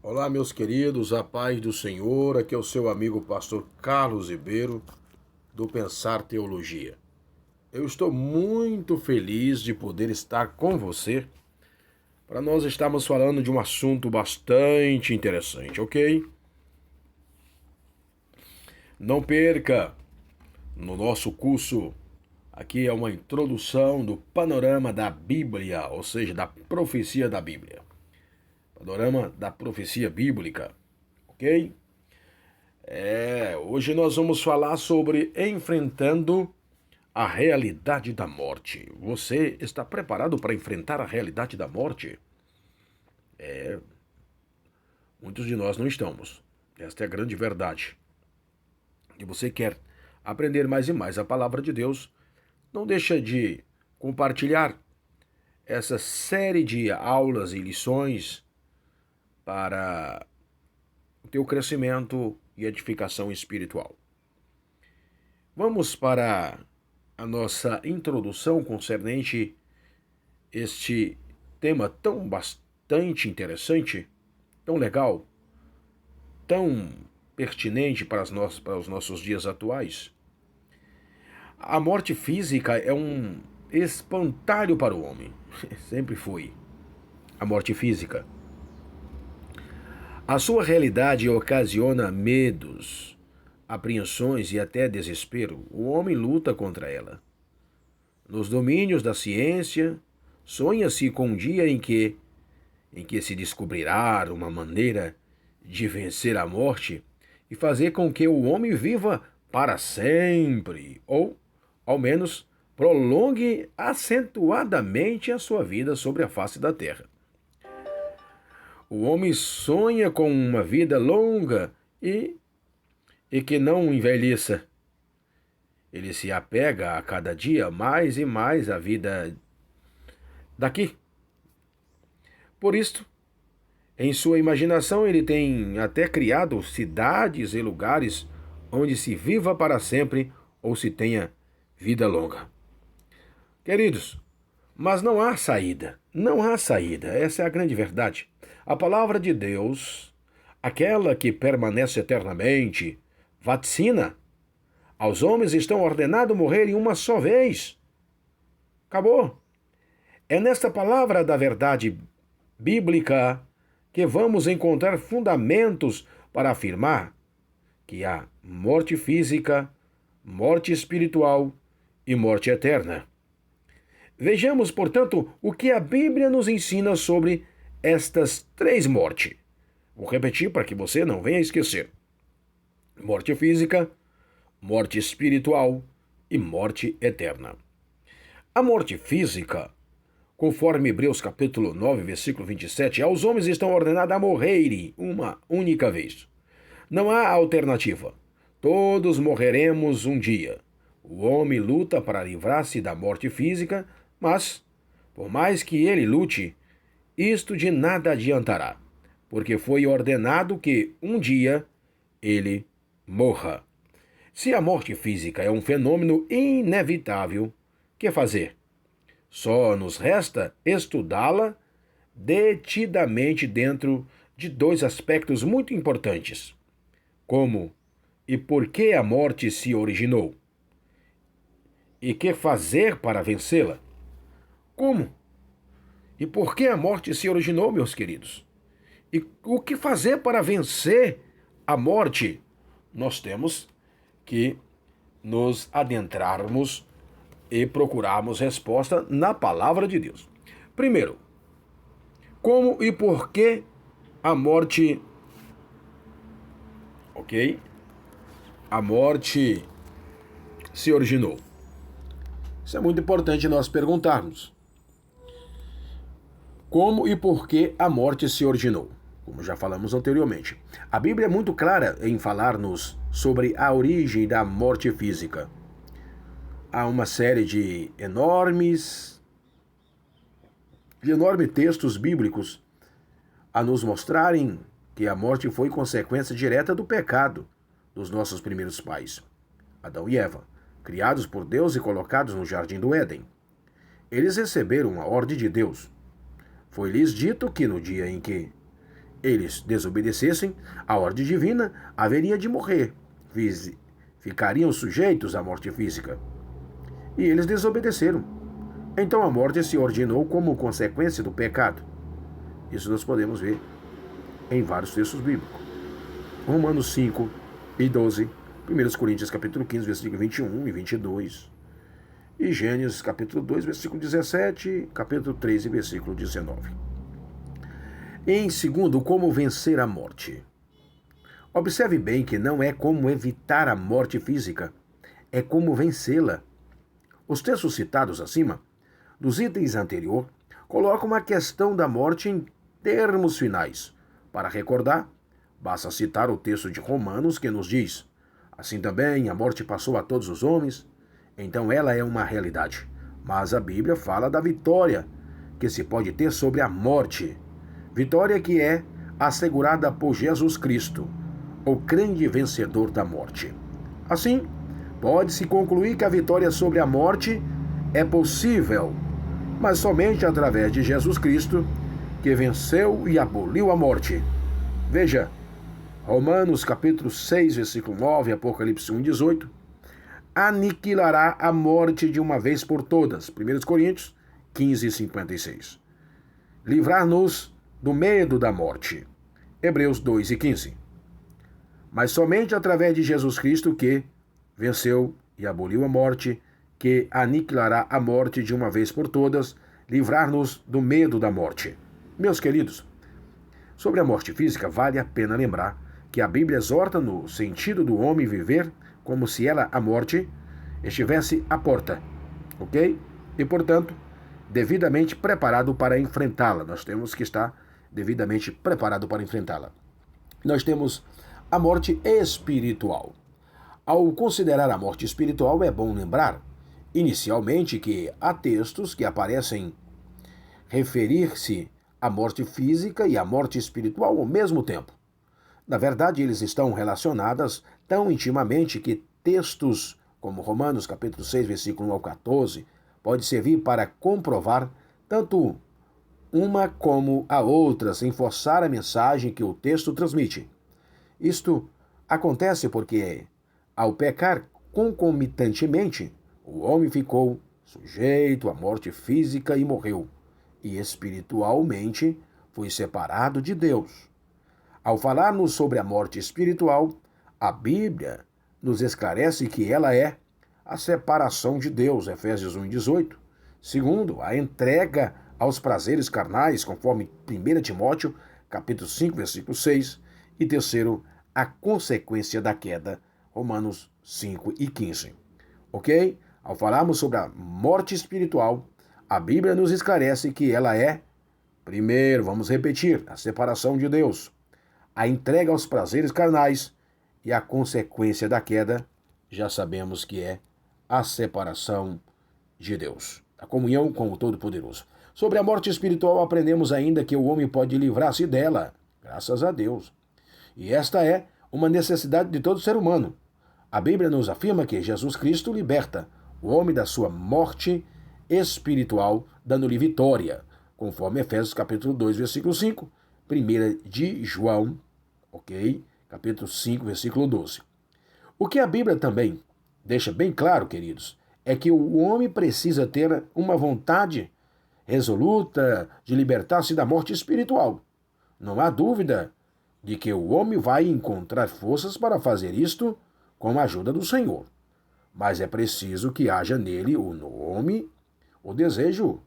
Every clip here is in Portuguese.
Olá, meus queridos, a paz do Senhor. Aqui é o seu amigo pastor Carlos Ribeiro, do Pensar Teologia. Eu estou muito feliz de poder estar com você para nós estarmos falando de um assunto bastante interessante, ok? Não perca no nosso curso. Aqui é uma introdução do panorama da Bíblia, ou seja, da profecia da Bíblia. Panorama da profecia bíblica, ok? Hoje nós vamos falar sobre enfrentando a realidade da morte. Você está preparado para enfrentar a realidade da morte? Muitos de nós não estamos. Esta é a grande verdade. E você quer aprender mais e mais a palavra de Deus, não deixa de compartilhar essa série de aulas e lições para o teu crescimento e edificação espiritual. Vamos para a nossa introdução concernente este tema tão bastante interessante, tão legal, tão pertinente para os nossos dias atuais. A morte física é um espantalho para o homem. Sempre foi. A morte física. A sua realidade ocasiona medos, apreensões e até desespero. O homem luta contra ela. Nos domínios da ciência, sonha-se com um dia em que se descobrirá uma maneira de vencer a morte e fazer com que o homem viva para sempre, ou, ao menos, prolongue acentuadamente a sua vida sobre a face da terra. O homem sonha com uma vida longa e que não envelheça. Ele se apega a cada dia mais e mais à vida daqui. Por isto, em sua imaginação, ele tem até criado cidades e lugares onde se viva para sempre ou se tenha vida longa. Queridos, mas não há saída. Não há saída. Essa é a grande verdade. A palavra de Deus, aquela que permanece eternamente, vaticina. Aos homens estão ordenados morrerem uma só vez. Acabou. É nesta palavra da verdade bíblica que vamos encontrar fundamentos para afirmar que há morte física, morte espiritual e morte eterna. Vejamos, portanto, o que a Bíblia nos ensina sobre estas três mortes. Vou repetir para que você não venha esquecer. Morte física, morte espiritual e morte eterna. A morte física, conforme Hebreus capítulo 9, versículo 27, aos homens estão ordenados a morrerem uma única vez. Não há alternativa. Todos morreremos um dia. O homem luta para livrar-se da morte física, mas, por mais que ele lute, isto de nada adiantará, porque foi ordenado que um dia ele morra. Se a morte física é um fenômeno inevitável, que fazer? Só nos resta estudá-la detidamente dentro de dois aspectos muito importantes: como e por que a morte se originou, e que fazer para vencê-la. Como e por que a morte se originou, meus queridos? E o que fazer para vencer a morte? Nós temos que nos adentrarmos e procurarmos resposta na palavra de Deus. Primeiro, como e por que a morte, ok? A morte se originou. Isso é muito importante nós perguntarmos. Como e por que a morte se originou? Como já falamos anteriormente. A Bíblia é muito clara em falar-nos sobre a origem da morte física. Há uma série de enormes textos bíblicos a nos mostrarem que a morte foi consequência direta do pecado dos nossos primeiros pais, Adão e Eva, criados por Deus e colocados no jardim do Éden. Eles receberam uma ordem de Deus. Foi-lhes dito que no dia em que eles desobedecessem à ordem divina, haveria de morrer. Ficariam sujeitos à morte física. E eles desobedeceram. Então a morte se originou como consequência do pecado. Isso nós podemos ver em vários textos bíblicos. Romanos 5 e 12, 1 Coríntios capítulo 15, versículo 21 e 22, e Gênesis capítulo 2, versículo 17, capítulo 3 e versículo 19. Em segundo, como vencer a morte. Observe bem que não é como evitar a morte física, é como vencê-la. Os textos citados acima, dos itens anterior, colocam a questão da morte em termos finais. Para recordar, basta citar o texto de Romanos que nos diz: assim também a morte passou a todos os homens. Então ela é uma realidade. Mas a Bíblia fala da vitória que se pode ter sobre a morte. Vitória que é assegurada por Jesus Cristo, o grande vencedor da morte. Assim, pode-se concluir que a vitória sobre a morte é possível, mas somente através de Jesus Cristo, que venceu e aboliu a morte. Veja, Romanos capítulo 6, versículo 9, Apocalipse 1, 18, aniquilará a morte de uma vez por todas. 1 Coríntios 15, 56. Livrar-nos do medo da morte. Hebreus 2 e 15. Mas somente através de Jesus Cristo, que venceu e aboliu a morte, que aniquilará a morte de uma vez por todas, livrar-nos do medo da morte. Meus queridos, sobre a morte física, vale a pena lembrar que a Bíblia exorta no sentido do homem viver como se ela, a morte, estivesse à porta, ok? E, portanto, devidamente preparado para enfrentá-la. Nós temos que estar devidamente preparado para enfrentá-la. Nós temos a morte espiritual. Ao considerar a morte espiritual, é bom lembrar, inicialmente, que há textos que aparecem referir-se à morte física e à morte espiritual ao mesmo tempo. Na verdade, eles estão relacionados tão intimamente que textos como Romanos capítulo 6, versículo 1 ao 14, pode servir para comprovar tanto uma como a outra, sem forçar a mensagem que o texto transmite. Isto acontece porque, ao pecar concomitantemente, o homem ficou sujeito à morte física e morreu, e espiritualmente foi separado de Deus. Ao falarmos sobre a morte espiritual, a Bíblia nos esclarece que ela é a separação de Deus, Efésios 1:18. Segundo, a entrega aos prazeres carnais, conforme 1 Timóteo, capítulo 5, versículo 6. E terceiro, a consequência da queda, Romanos 5 e 15. Ok? Ao falarmos sobre a morte espiritual, a Bíblia nos esclarece que ela é, primeiro, vamos repetir, a separação de Deus, a entrega aos prazeres carnais e a consequência da queda, já sabemos que é a separação de Deus, a comunhão com o Todo-Poderoso. Sobre a morte espiritual, aprendemos ainda que o homem pode livrar-se dela, graças a Deus. E esta é uma necessidade de todo ser humano. A Bíblia nos afirma que Jesus Cristo liberta o homem da sua morte espiritual, dando-lhe vitória, conforme Efésios capítulo 2, versículo 5, 1 de João, ok? Capítulo 5, versículo 12. O que a Bíblia também deixa bem claro, queridos, é que o homem precisa ter uma vontade resoluta de libertar-se da morte espiritual. Não há dúvida de que o homem vai encontrar forças para fazer isto com a ajuda do Senhor. Mas é preciso que haja nele, no homem, o desejo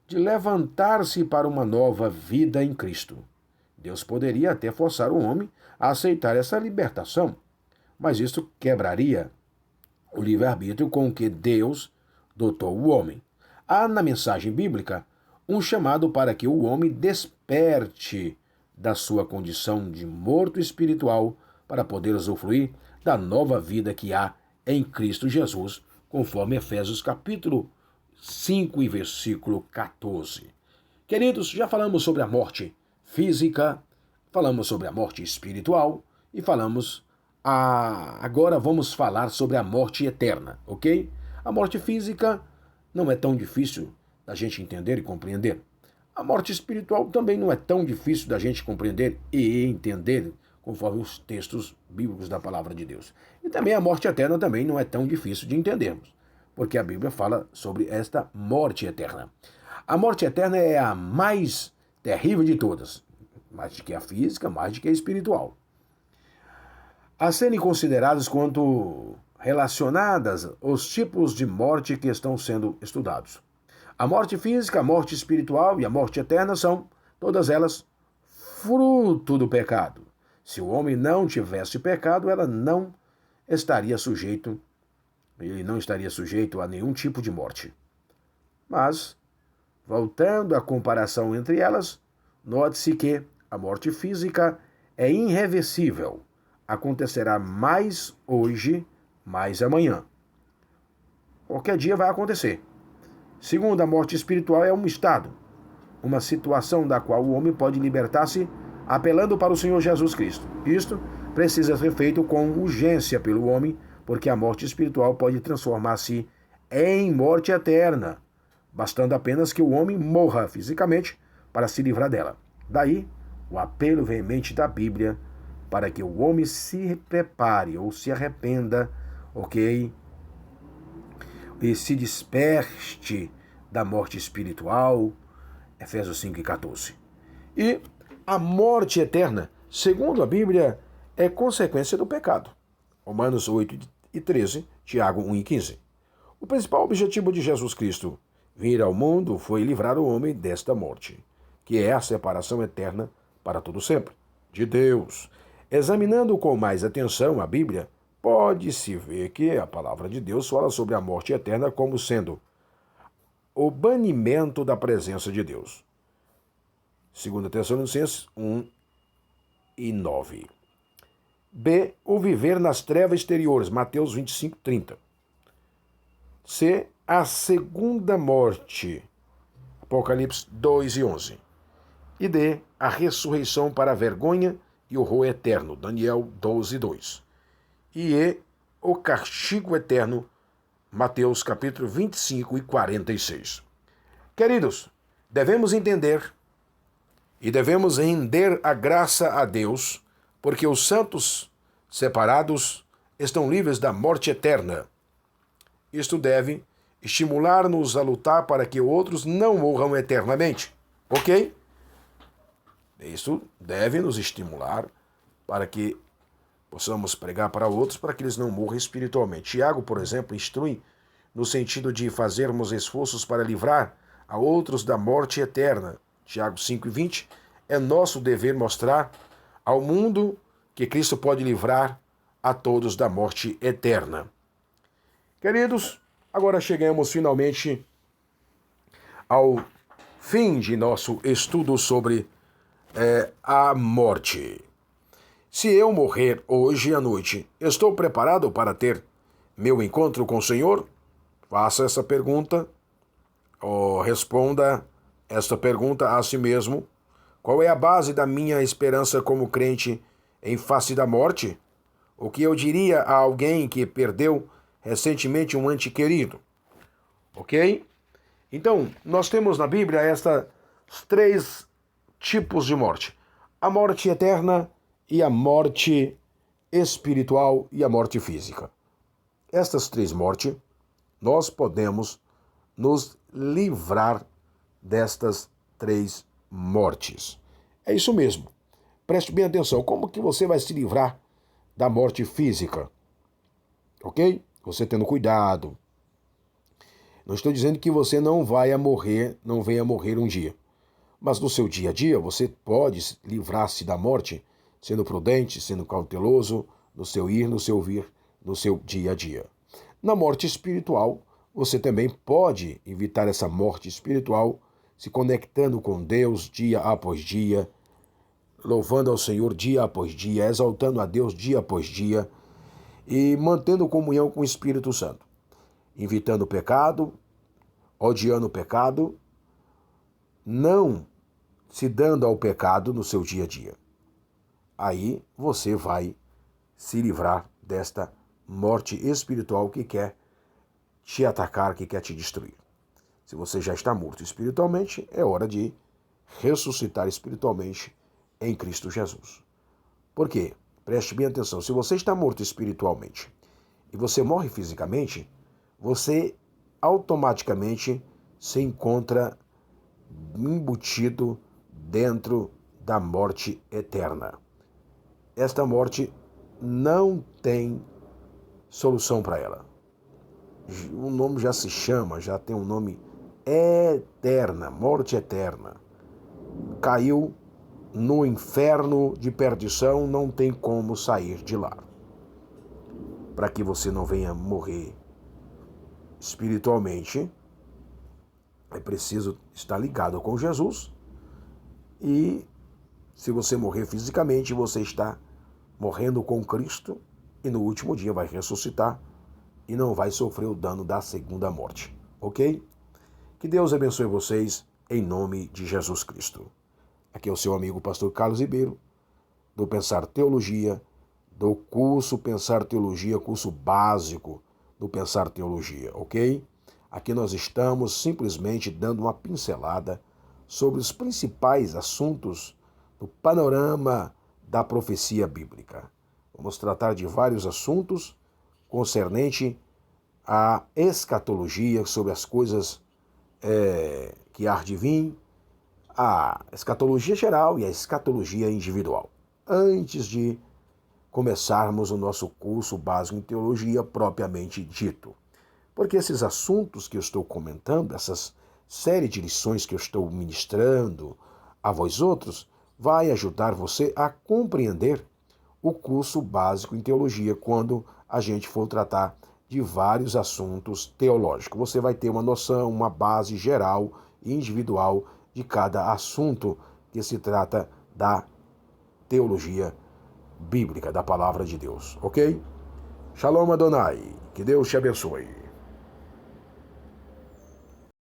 de levantar-se para uma nova vida em Cristo. Deus poderia até forçar o homem a aceitar essa libertação, mas isso quebraria o livre-arbítrio com que Deus dotou o homem. Há na mensagem bíblica um chamado para que o homem desperte da sua condição de morto espiritual para poder usufruir da nova vida que há em Cristo Jesus, conforme Efésios capítulo 5 e versículo 14. Queridos, já falamos sobre a morte física, falamos sobre a morte espiritual e agora vamos falar sobre a morte eterna, ok? A morte física não é tão difícil da gente entender e compreender. A morte espiritual também não é tão difícil da gente compreender e entender conforme os textos bíblicos da palavra de Deus. E também a morte eterna também não é tão difícil de entendermos, porque a Bíblia fala sobre esta morte eterna. A morte eterna é a mais terrível de todas, mais do que a física, mais do que a espiritual. A serem consideradas quanto relacionadas aos tipos de morte que estão sendo estudados. A morte física, a morte espiritual e a morte eterna são, todas elas, fruto do pecado. Se o homem não tivesse pecado, ele não estaria sujeito a nenhum tipo de morte. Mas, voltando à comparação entre elas, note-se que a morte física é irreversível. Acontecerá mais hoje, mais amanhã. Qualquer dia vai acontecer. Segundo, a morte espiritual é um estado, uma situação da qual o homem pode libertar-se apelando para o Senhor Jesus Cristo. Isto precisa ser feito com urgência pelo homem, porque a morte espiritual pode transformar-se em morte eterna, bastando apenas que o homem morra fisicamente para se livrar dela. Daí, o apelo veemente da Bíblia para que o homem se prepare ou se arrependa, ok? E se desperte da morte espiritual, Efésios 5:14. E a morte eterna, segundo a Bíblia, é consequência do pecado. Romanos 8:13, Tiago 1:15. O principal objetivo de Jesus Cristo vir ao mundo foi livrar o homem desta morte, que é a separação eterna para todo sempre, de Deus. Examinando com mais atenção a Bíblia, pode-se ver que a palavra de Deus fala sobre a morte eterna como sendo o banimento da presença de Deus. 2 Tessalonicenses 1:9. B. O viver nas trevas exteriores. Mateus 25:30. C. A segunda morte. Apocalipse 2:11. E D. A ressurreição para a vergonha e horror eterno. Daniel 12:2. E E. O castigo eterno. Mateus capítulo 25:46. Queridos, devemos entender e devemos render a graça a Deus, porque os santos separados estão livres da morte eterna. Isto deve estimular-nos a lutar para que outros não morram eternamente, ok? Isso deve nos estimular para que possamos pregar para outros, para que eles não morram espiritualmente. Tiago, por exemplo, instrui no sentido de fazermos esforços para livrar a outros da morte eterna. Tiago 5:20, é nosso dever mostrar ao mundo que Cristo pode livrar a todos da morte eterna. Queridos, agora chegamos finalmente ao fim de nosso estudo sobre a morte. Se eu morrer hoje à noite, estou preparado para ter meu encontro com o Senhor? Faça essa pergunta, ou responda esta pergunta a si mesmo. Qual é a base da minha esperança como crente em face da morte? O que eu diria a alguém que perdeu recentemente um ente querido? Ok? Então, nós temos na Bíblia estes 3 tipos de morte. A morte eterna e a morte espiritual e a morte física. Estas 3 mortes, nós podemos nos livrar destas 3 mortes. É isso mesmo. Preste bem atenção. Como que você vai se livrar da morte física? Ok? Você tendo cuidado. Não estou dizendo que você não venha a morrer um dia. Mas no seu dia a dia, você pode livrar-se da morte sendo prudente, sendo cauteloso, no seu ir, no seu vir, no seu dia a dia. Na morte espiritual, você também pode evitar essa morte espiritual se conectando com Deus dia após dia, louvando ao Senhor dia após dia, exaltando a Deus dia após dia e mantendo comunhão com o Espírito Santo, evitando o pecado, odiando o pecado, não se dando ao pecado no seu dia a dia. Aí você vai se livrar desta morte espiritual que quer te atacar, que quer te destruir. Se você já está morto espiritualmente, é hora de ressuscitar espiritualmente em Cristo Jesus. Por quê? Preste bem atenção. Se você está morto espiritualmente e você morre fisicamente, você automaticamente se encontra embutido dentro da morte eterna. Esta morte não tem solução para ela. O nome já se chama, já tem um nome eterna, morte eterna. Caiu no inferno de perdição, não tem como sair de lá. Para que você não venha morrer espiritualmente, é preciso estar ligado com Jesus. E se você morrer fisicamente, você está morrendo com Cristo e no último dia vai ressuscitar e não vai sofrer o dano da segunda morte, ok? Que Deus abençoe vocês em nome de Jesus Cristo. Aqui é o seu amigo pastor Carlos Ribeiro, do Pensar Teologia, do curso Pensar Teologia, curso básico do Pensar Teologia, ok? Aqui nós estamos simplesmente dando uma pincelada sobre os principais assuntos do panorama da profecia bíblica. Vamos tratar de vários assuntos concernente à escatologia, sobre as coisas que há de vir, a escatologia geral e a escatologia individual. Antes de começarmos o nosso curso básico em teologia propriamente dito. Porque esses assuntos que eu estou comentando, essas série de lições que eu estou ministrando a vós outros, vai ajudar você a compreender o curso básico em teologia quando a gente for tratar de vários assuntos teológicos. Você vai ter uma noção, uma base geral e individual de cada assunto que se trata da teologia bíblica, da palavra de Deus, ok? Shalom Adonai, que Deus te abençoe.